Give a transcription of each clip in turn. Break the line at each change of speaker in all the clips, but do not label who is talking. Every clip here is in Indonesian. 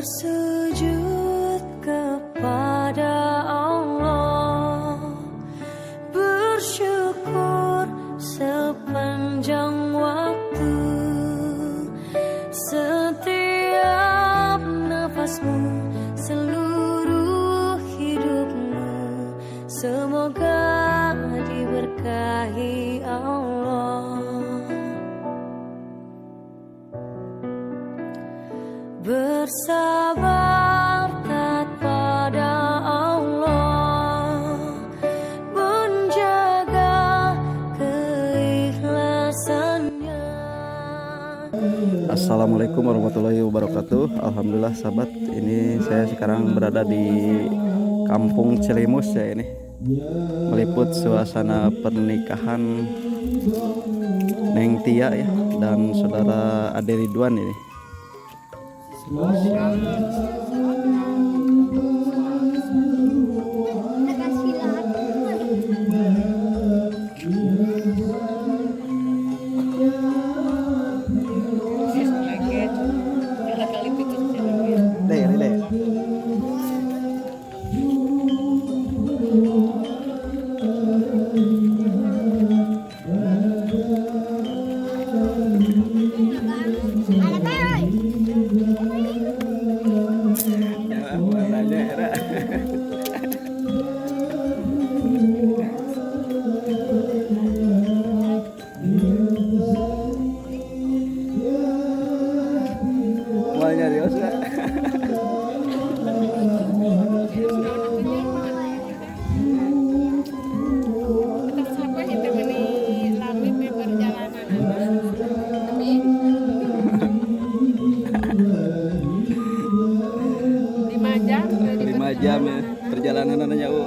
bersujud kepada Allah, bersyukur sepanjang waktu, setiap nafasmu, seluruh hidupmu, semoga diberkahi Allah. Bersabar taat pada Allah, menjaga keikhlasannya.
Assalamualaikum warahmatullahi wabarakatuh. Alhamdulillah sahabat, ini saya sekarang berada di Kampung Cilimus ya, ini meliput suasana pernikahan Neng Tia ya dan saudara Ade Ridwan ini. Jam ya perjalanan anaknya Bu.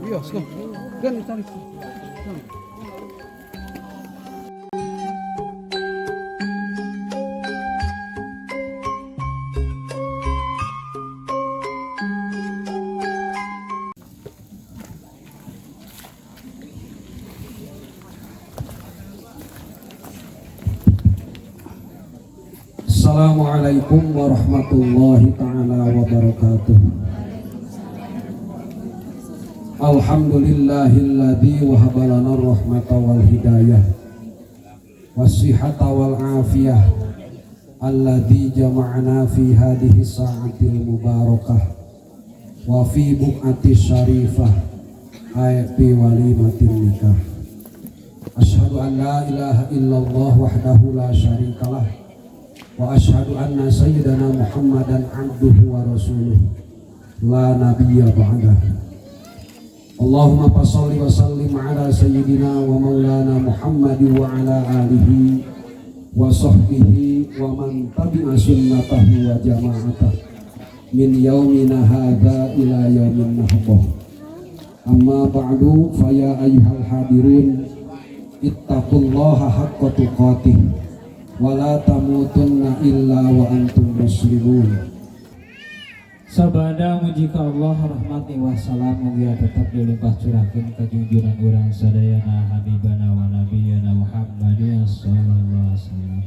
Yes, go. Gan, tarik. Assalamualaikum warahmatullahi ta'ala wabarakatuh. Alhamdulillahilladzi wahabalana rahmata wal hidayah wassihata wal afiyah alladzi jama'ana fi hadhihi sa'atil mubarakah wa fi bu'ati syarifah ayati walimatin nikah. Asyhadu an la ilaha illallah wahdahu la syarikalah wa asyhadu anna sayyidana Muhammadan abduhu wa rasuluh la nabiyya ba'dah. Allahumma fasholli wa sallim ala sayyidina wa maulana Muhammad wa ala alihi wa sahbihi wa man tabi'a sunnatahu wa jama'atah min yaumina hadza ila yaumin nahbah. Amma ba'du fa ya ayyuhal hadirun ittaqullaha haqqa tuqatih wala tamutunna illa wa antum muslimun.
Sabada muji ka Allah rahmati wassalam mugia tetap dilimpah curahkeun ka junjungan urang sadayana habibana wa nabiyana Muhammadin sallallahu alaihi wasallam.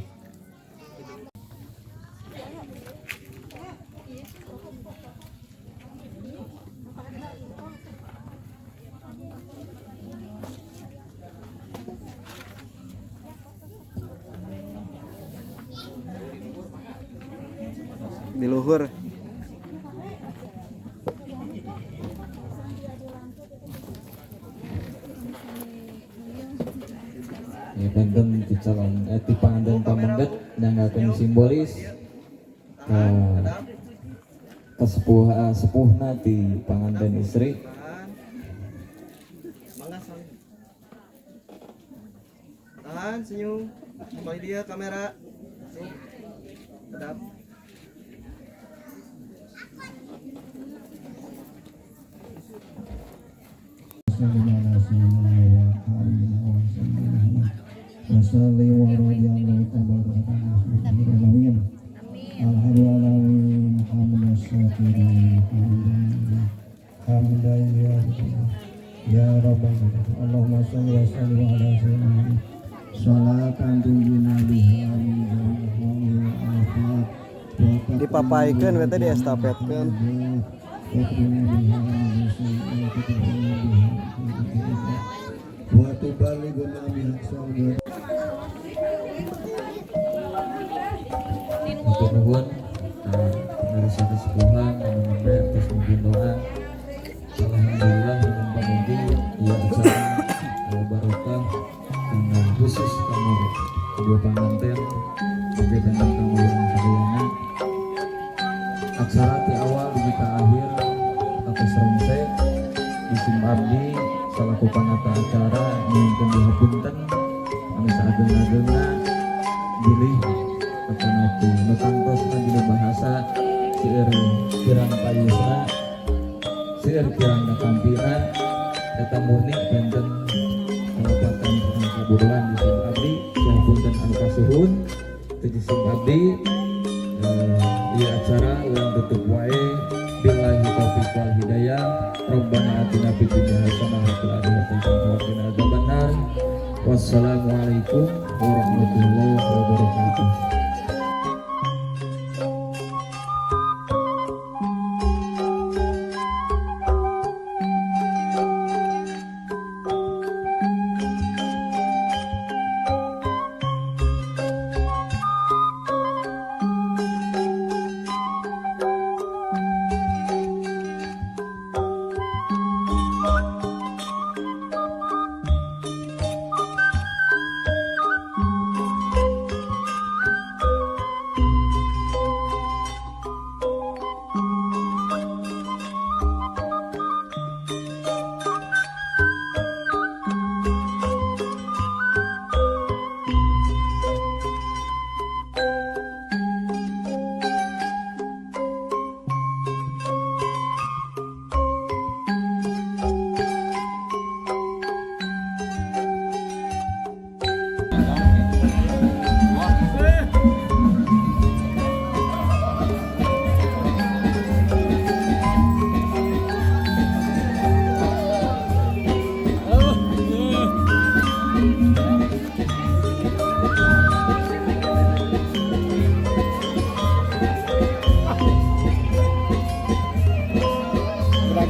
Di luhur.
Ya benten ti calon ti panganten pamengget nyanggakeun simbolis ka sepuhna ti panganten istri.
Tahan senyum. Kembali dia kamera. Sedap.
Ya Rabbana Allahumma shalli wa sallim ala sayyidina sholatan tunjina biha min afat
Dipapaikeun we teh diestafetkeun.
wa tubalighuna biha sawda.
Matur nuwun ngarasa kesepuhan anu nembe terus mungkin doa. Alhamdulillah mugi ya acara barokah dengan khusus kami kedua pengantin sebagai pengantin kamu yang sadayana. Acara di awal di akhir atau seremse musim abdi selaku panata acara nyuwun dihapunten anu saageng-agengna bilih kepanatu nu kantosna dina bahasa seueur kirang payusna seueur kirang kampina eta murni benten kabupaten Kaburuan di sim abdi sahapunten anu kasuhun teu sim abdi ieu acara urang tutup wae billahi taufiq wal hidayah. Rabbana atina fid dunya hasanah wa fil akhirati hasanah wa qina adzabannar. Wassalamualaikum warahmatullahi wabarakatuh.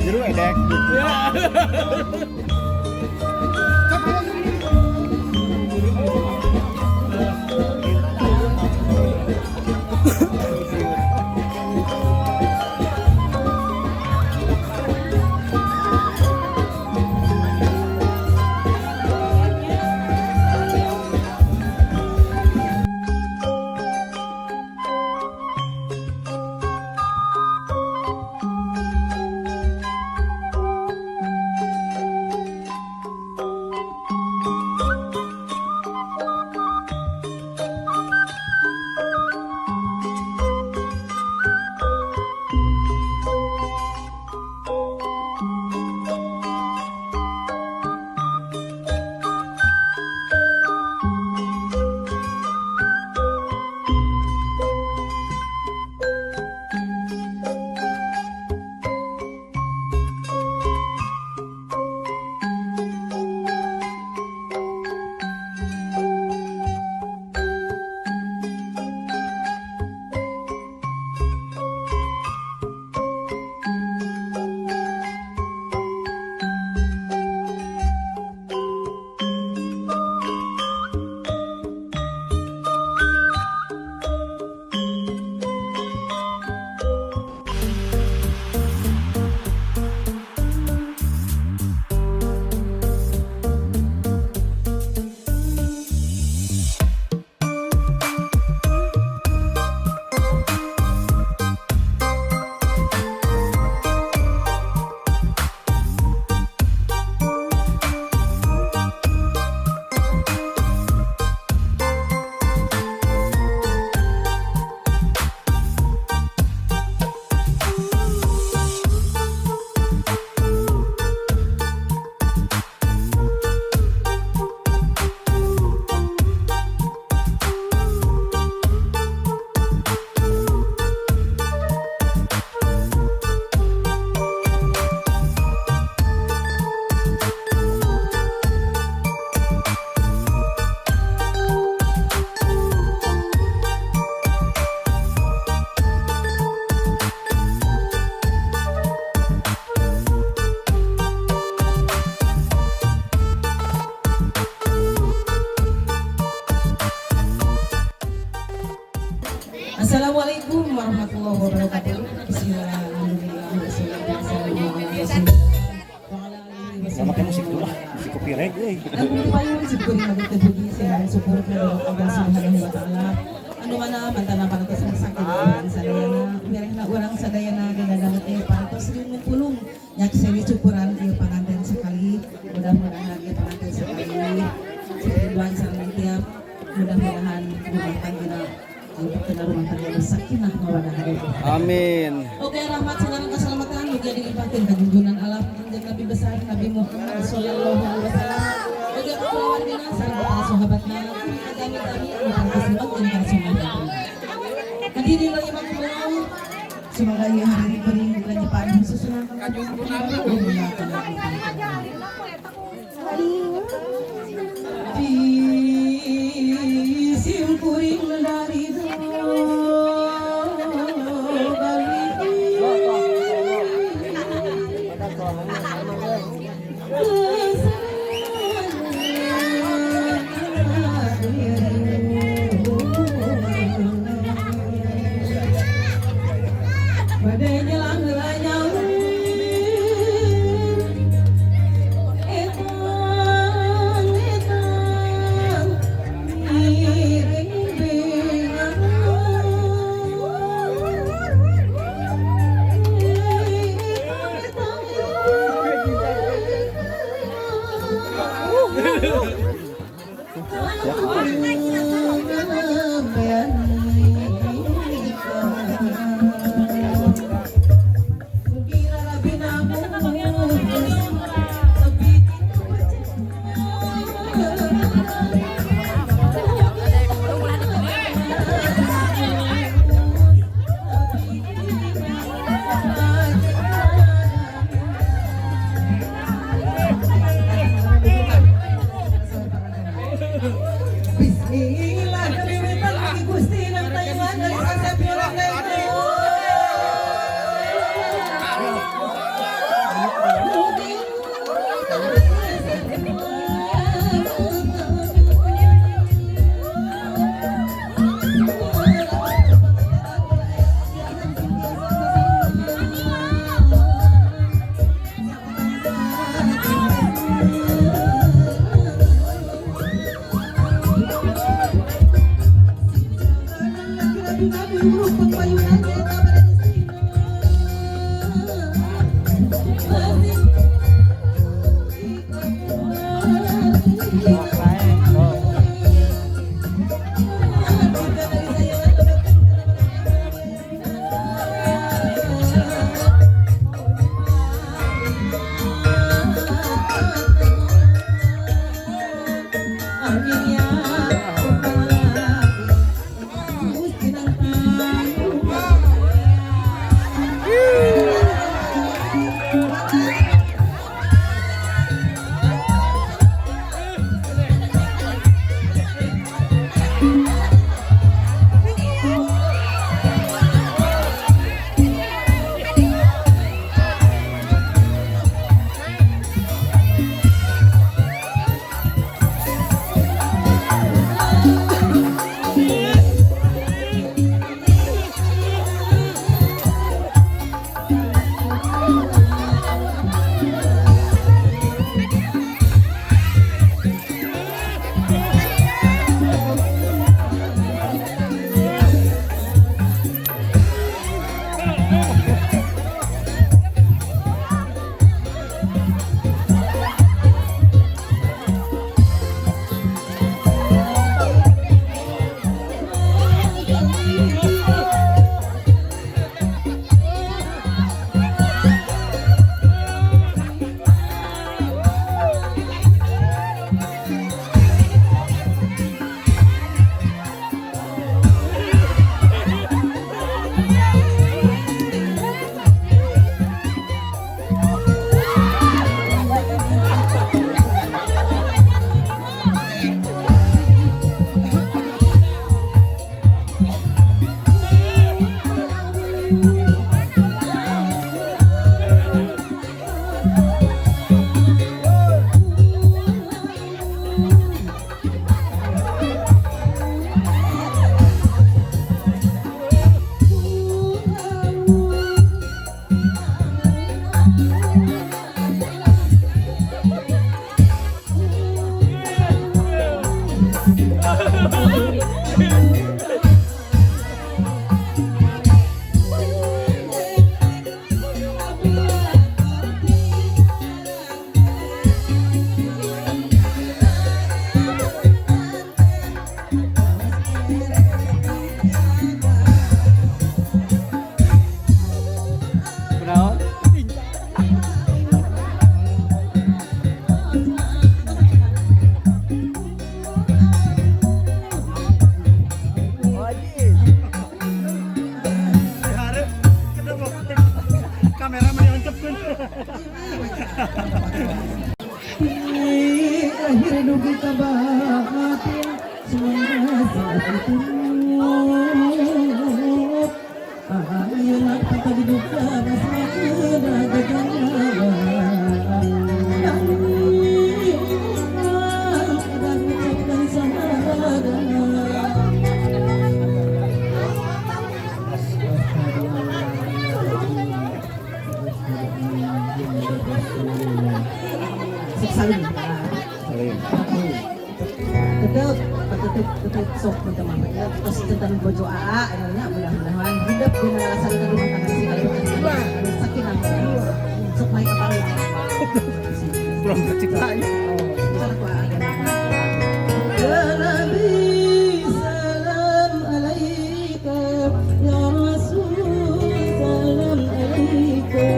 Juru edek gitu.
Assalamualaikum warahmatullahi wabarakatuh. Bismillahirrahmanirrahim.
Sama kayak musik dulu lah, musik copyright euy.
Aku payung syukur madu terpuji sehingga syukur kepada Allah Subhanahu wa taala. Anu mana mantana parantos sakit sadayana merehna urang sadayana gadadanget teh parantos riung pulung nyak sewi syukuran ieu panganten sekali. Mudah-mudahan ieu panganten sekali seperti sareng tiap mudah-mudahan rumah tanggana kita rumah tangga sakinah mawadah warahmah.
Amin.
Oke, rahmat senang keselamatan juga dilimpahkan ke junjungan alam kanjeng Nabi besar Nabi Muhammad sallallahu alaihi wasallam. Oke, keluarga sareng para sahabatna kami pantas dan semua. Hadiri lagi makmum. Semoga ia hari beri bukan nyepan susunan sim kuring dari badai nyelang nyelang Akhirnya dugi kabahatin semoga saat itu ayolah kata diduga semakin ada gangguan dan ucapkan selamat salim tetap sok teman-teman ya terus tentang bojo AA emangnya mudah-mudahan hidup di alasan rumah tangga si kalian ada sakinah sok main apa
belum tercipta ya.
Ya Nabi salam alaika ya Rasul salam alaika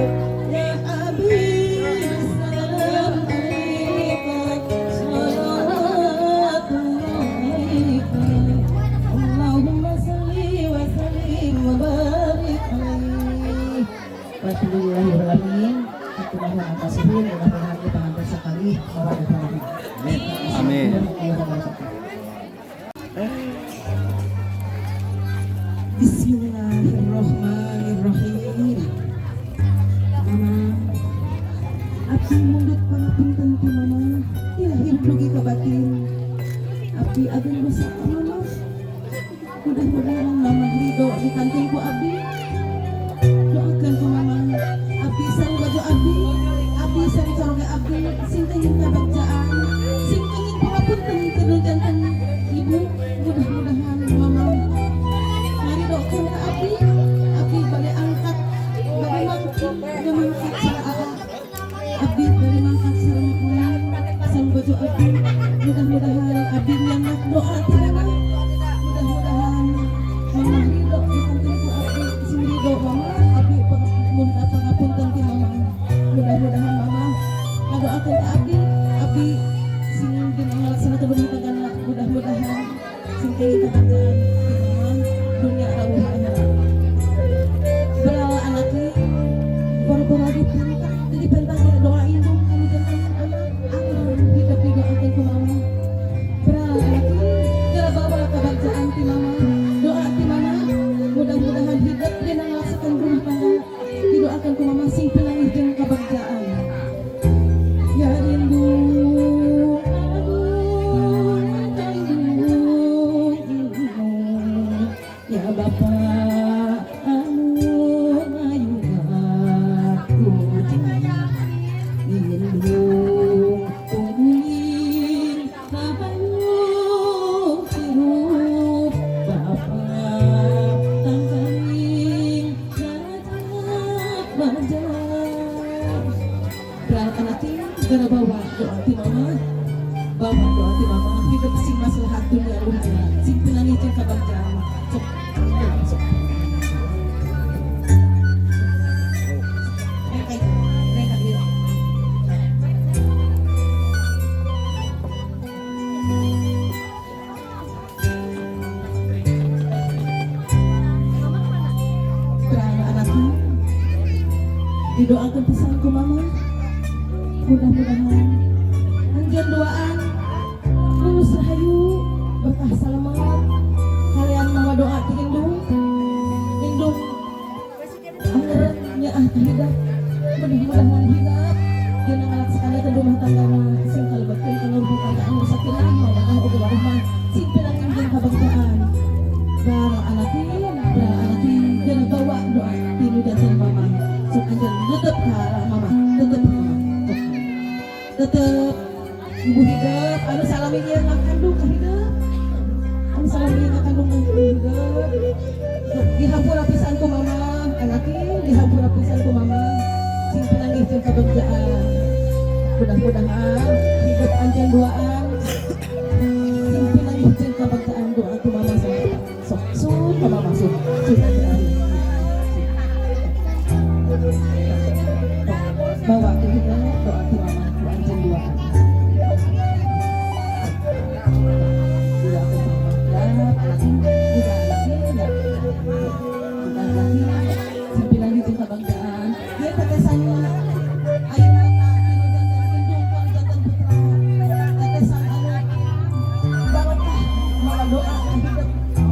ya Habib salam alaika salawatullah alaika Allahumma salli wa sallim wa barik alaihi walhamdulillahirrahmanirrahim Mudah-mudahan kasihin mudah-mudahan kita nanti sekali bahwa ada
Amin.
Bismillahirrahmanirrahim. Mama, abdi mundut pangapunten ti mama. Ilahir dugi ka batin. Abdi agen dosa ka mama. Mudah-mudahan mama ridho di kantin ku abdi. Doakan ku mama. Abdi sareng baju abdi. Abdi sareng corongnya abdi. Sing tengin kabacaan. Sing tengin pangapunten tinu janten ibu. Mudah-mudahan mama doakan ke abdi balik angkat balik mangkit balik mangkit didoakan ke abdi sing melaksanakan rumah tangga mudah-mudahan sing tinggi kekerjaan dunia rawuh akhirat. Beral anaknya baru-baru dipentah doain dong kami tentang anak hidup didoakan ke mama. Beral anaknya gara bawa kebahagiaan ti mama, doa ti mama mudah-mudahan hidup dan melaksanakan rumah tangga didoakan ke mama sing penangis jeung kebahagiaan. Ya rindu ya Bapak anu ngayuna indung tungguin kahayu hirup Bapak tangkaling rajak bajak beralakan hati gara bawa doa ti mama, bawa doa ti mama hidup sing maslahat dunia ruhana sing penangis jeung kebahagiaan. Sok mereka dia berana anakku didoakan pesanku mama, mudah-mudahan anjeun doaan lulus rahayu berkah selamat kalian mawa doa ti indung angeureunnya hidup mudah-mudahan hidup jeung ngalaksanakeun rumah tangga sing kalebetkeun kana rumah tangga anu sakinah mawaddah warahmah sing penangin jeung kabahagiaan. Bara anakin jeung bawa doa ti nujanten mama sok anjeun tetep ka mama tetep ibu hidup anu salami ieu ngakandung ka hidup anu salami ieu ngakandung ka hidup dihampura pisan ku mama anaknya dihampura pisan ku mama sing penangis jeung kebahagiaan. Mudah-mudahan hidup anjeun doaan sing penangis jeung kebahagiaan doa ku mama sok sun ka mama sun bawa ke hidup doa ku mama ku anjeun doaan.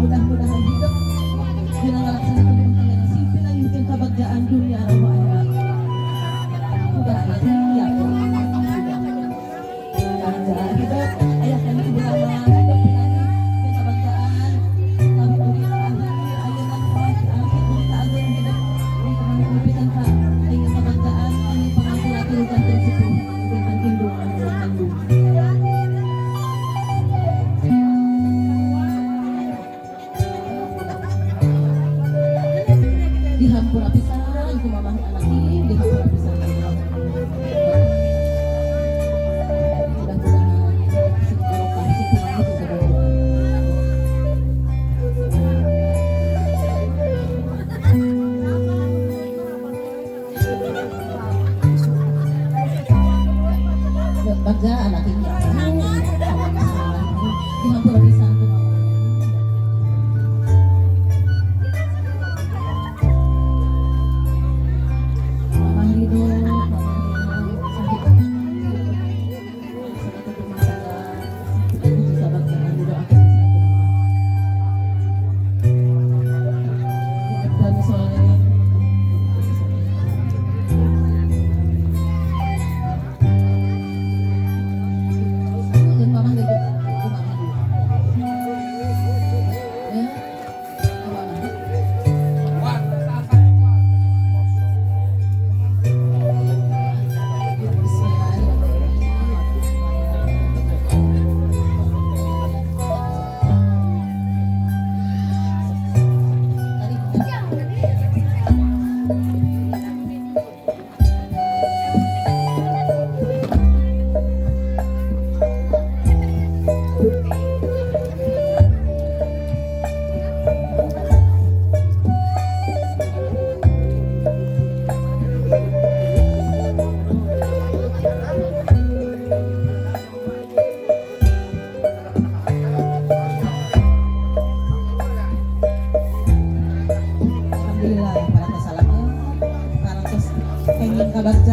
Mudah-mudahan hidup dengan melaksanakan rumah tangga sing penangis jeung kebahagiaan dunia rawuh akhirat. Mudah-mudahan ya hidup ayah kami ibu mama hidup penangis jeung kebahagiaan kami beri akhir ayeuna pas akhir berita agung hidup yang kami impikan ka ingin kebahagiaan kami pengampura ti janten sepuh dengan indung anu mengandung. Dihampura pisan ku mamah anak ini dihampura pisan. Mudah-mudahan sing barokah sing penangis jeung kebahagiaan. Bagja anak ini dihampura pisan ku mamah.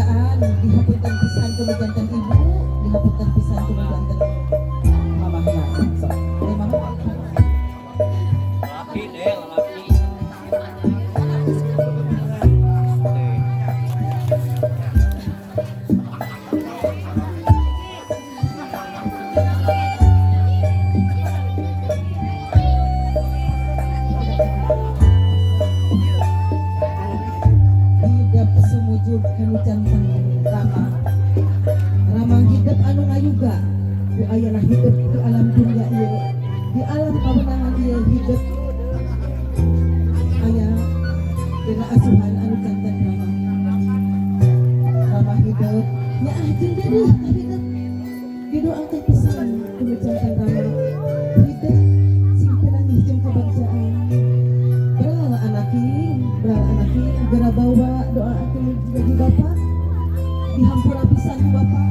kabagdaan dihapunten pisan kumujanten ibu, dihapunten pisan kumujanten mamahna. So, mama.
Laki deh, laki.
Hidup sumujud kanu janten rama. Rama hidup anu ngayuga. Ku ayalah hidup di alam dunia ieu. Di alam kawenangan ieu hidup aya dina asuhan anu janten rama. Rama hidup nya ajeng deui hidup. Didoakeun pisan kanu janten rama. Hidup sing pinangih jeung kabagjaan. Beral anaking gara bawa doa aku jadi bapak dihampura pisan ku bapak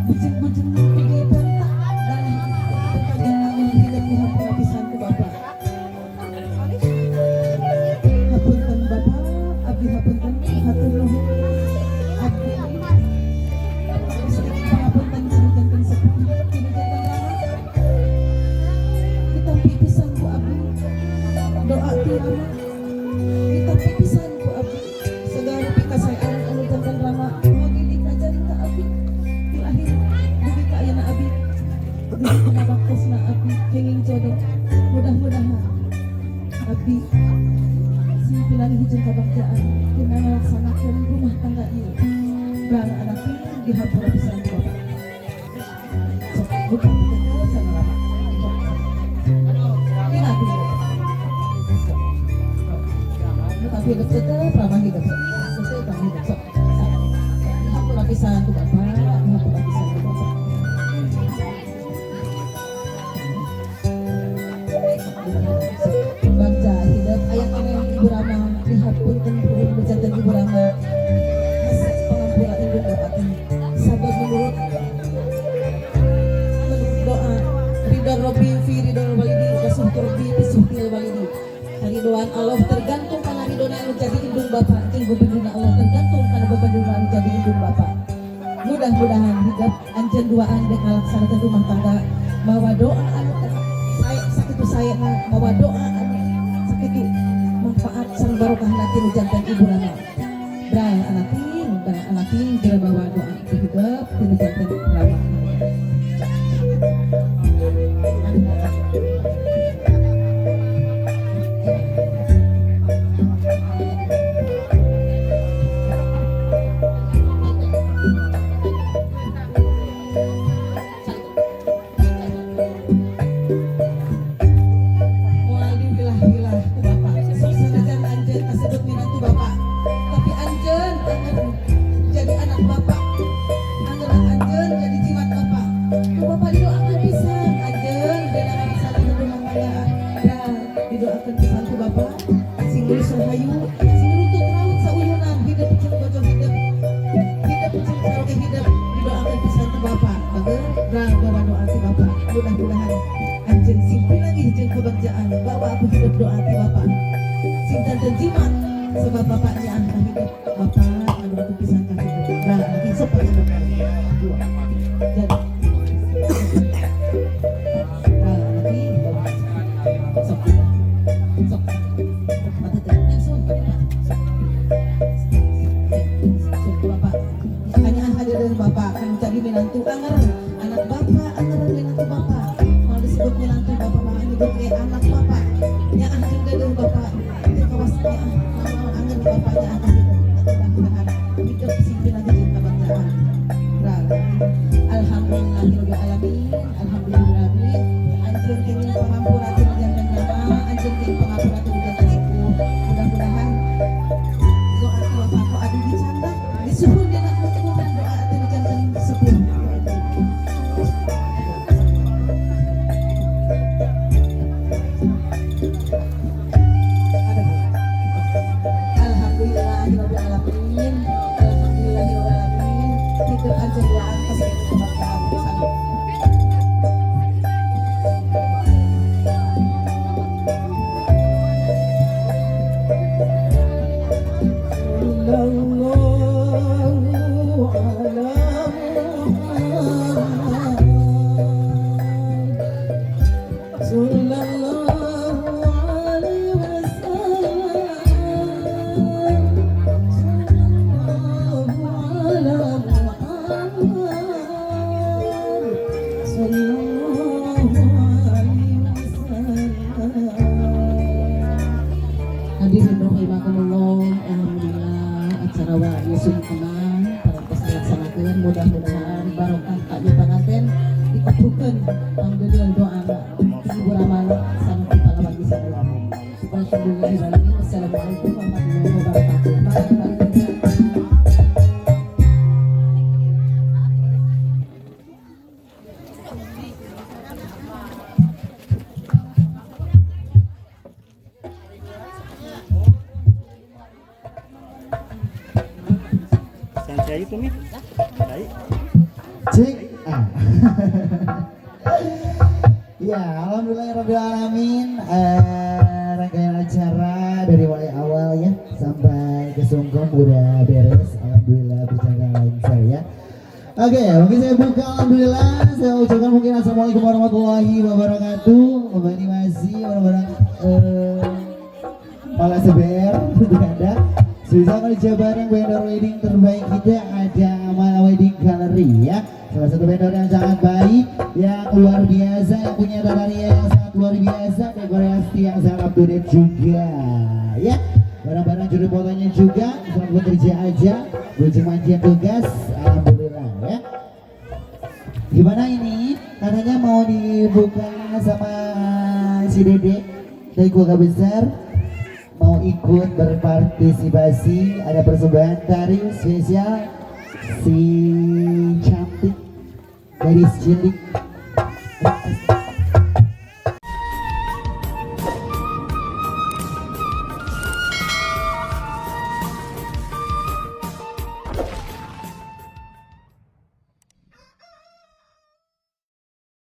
bujeng-bujeng pergi pentak dan kajian hidup dihampura pisan ku bapak hapunten bapak abdi hapunten hatur nuhun abdi sedikit pangapunten kanu janten sepuh kanu janten rama ditampi pisan ku abdi doa ti rama ditampi pisan ku abdi segala pikasayaan anu janten rama magidik ajarin ka abdi di akhir dugi ka ayeuna abdi dugi ka bakosna abdi kenging jodoh mudah-mudahan abdi sing pinangih jeung kabagjaan dina ngalaksanakeun rumah tangga ieu barang anakna dihampura pisan ku bapak sok bukan betul sana rama dina abdi tapi hidup tetap ramah hidup sok ramah hidup sok hampura pisan ku bapak hampura pisan ku bapak bangsa hidup ayat yang ibu rama dihapunten puhun bejanten ibu rama pengampura indung bapak sabar menurut doa ridha Robbi fi ridha walidi wa suhti Robbi fi suhti walidi. Ridhoan Allah tergantung karena ridhona anu jadi indung bapak jeung bebenduna Allah tergantung karena bebenduna anu jadi indung bapak. Mudah-mudahan hidup anjeun duaan dek ngalaksanakeun rumah tangga mawa doa anu sakitu sayana mawa doa anu sakitu manfaat sareng barokahna ti janten ibu rama. Brang anaking geura bawa doa ti hidup ti janten rama. Moal dipilah-pilah ku bapak sanajan anjeun kasebut minantu bapak tapi anjeun jadi anak bapak anggeula anjeun jadi jimat bapak ku bapak didoakeun pisan anjeun dina ngalaksanakeun rumah tangga dan didoakeun pisan ku bapak sing geus rahayu sing runtut raut sauyunan hidup jeung bojo hidup jeung saroge hidup didoakeun pisan ku bapak bageun brang bawa doa ti bapak mudah-mudahan anjeun sing pinangih jeung kabagjaan bawa aku hidup doa ti bapak sing janten jimat sebab bapaknya angka hidup bapak anu aku pisan ka hidup brang lagi sok pakai dua jadi brang lagi sok mata teh sok bapak hanya hadir dari bapak kan jadi menantu anggaran anak bapak anggaran menantu bapak mau disebut menantu bapak mah nyebut anak bapak nya anjeun dari bapak teu kawasnya anggaran bapaknya akan hidup mudah-mudahan hidup sing pinangih jeung kabagjaan brang alhamdulillahirabbil alamin alhamdulillahirabbil anjeun kenging pangampura ti janten rama anjeun kenging pangampura ti janten sepuh mudah-mudahan doa ti bapak adu dicanda disuhun dina keturunan doa ti janten sepuh mudah-mudahan barokah taknya pengantin dikabulkan ang gedel doa ibu ramal sampai palawan bisa Assalamualaikum warahmatullahi wabarakatuh.
Saya itu nih. Baik.
Cek. Ya, alhamdulillahirrahmanirrahim. Rangkaian acara dari mulai awal ya sampai ke sungkem udah beres. Alhamdulillah berjalan lancar ya. Oke, mungkin saya buka. Alhamdulillah, saya ucapkan mungkin assalamualaikum warahmatullahi wabarakatuh. Terima kasih orang-orang Pala Seber untuk Anda. Sudah kerja bareng vendor wedding terbaik kita, ada Amal Wedding Gallery ya. Salah satu vendor yang sangat baik, yang luar biasa, yang punya tataria yang sangat luar biasa, dekorasi yang sangat up to date juga ya. Barang-barang juru fotonya juga, selamat bekerja aja, bujung manjian tugas, alhamdulillah ya. Gimana ini? Katanya mau dibuka sama si Dede dari keluarga besar, mau ikut berpartisipasi. Ada persembahan tari spesial si cantik gadis cilik